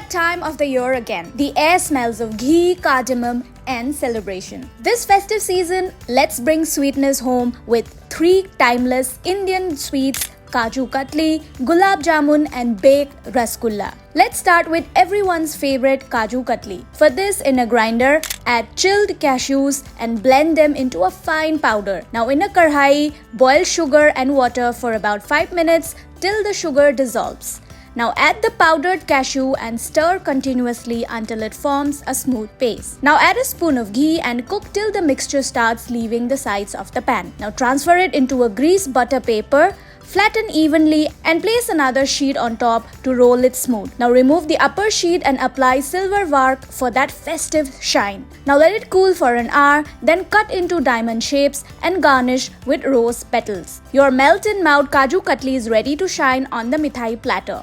that time of the year again. The air smells of ghee, cardamom, and celebration. This festive season, let's bring sweetness home with 3 timeless Indian sweets: Kaju Katli, Gulab Jamun, and baked Rasgulla. Let's start with everyone's favorite Kaju Katli. For this, in a grinder, add chilled cashews and blend them into a fine powder. Now in a karhai, boil sugar and water for about 5 minutes till the sugar dissolves. Now add the powdered cashew and stir continuously until it forms a smooth paste. Now add a spoon of ghee and cook till the mixture starts leaving the sides of the pan. Now transfer it into a greased butter paper. Flatten evenly and place another sheet on top to roll it smooth. Now remove the upper sheet and apply silver bark for that festive shine. Now let it cool for an hour, then cut into diamond shapes and garnish with rose petals. Your melt-in-mouth Kaju Katli is ready to shine on the mithai platter.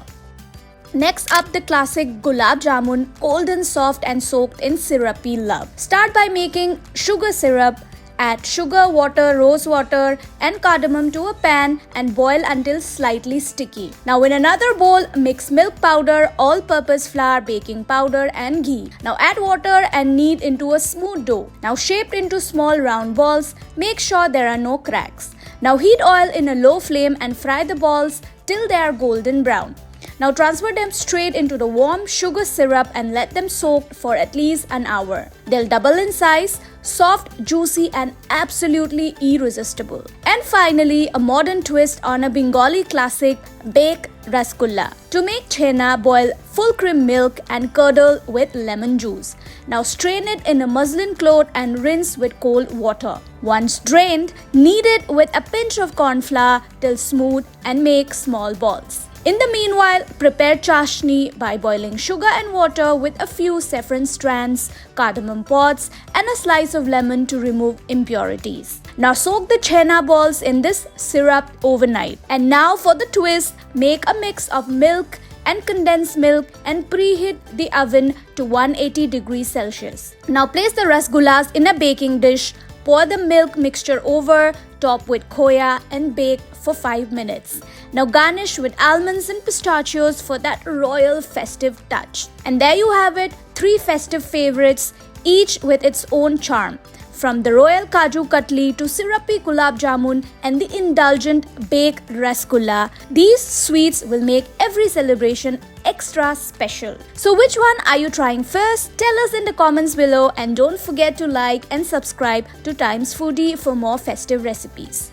Next up, the classic Gulab Jamun, golden soft and soaked in syrupy love. Start by making sugar syrup. Add sugar, water, rose water, and cardamom to a pan and boil until slightly sticky. Now in another bowl, mix milk powder, all-purpose flour, baking powder, and ghee. Now add water and knead into a smooth dough. Now shaped into small round balls, make sure there are no cracks. Now heat oil in a low flame and fry the balls till they are golden brown. Now transfer them straight into the warm sugar syrup and let them soak for at least an hour. They'll double in size, soft, juicy, and absolutely irresistible. And finally, a modern twist on a Bengali classic, baked Rasgulla. To make chhena, boil full cream milk and curdle with lemon juice. Now strain it in a muslin cloth and rinse with cold water. Once drained, knead it with a pinch of corn flour till smooth and make small balls. In the meanwhile, prepare chashni by boiling sugar and water with a few saffron strands, cardamom pods, and a slice of lemon to remove impurities. Now soak the chhena balls in this syrup overnight. And now for the twist, make a mix of milk and condensed milk and preheat the oven to 180 degrees Celsius. Now place the rasgullas in a baking dish. Pour the milk mixture over, top with khoya, and bake for 5 minutes. Now garnish with almonds and pistachios for that royal festive touch. And there you have it, 3 festive favorites, each with its own charm. From the royal Kaju Katli to syrupy Gulab Jamun and the indulgent baked Rasgulla, these sweets will make every celebration extra special. So which one are you trying first? Tell us in the comments below, and don't forget to like and subscribe to Times Foodie for more festive recipes.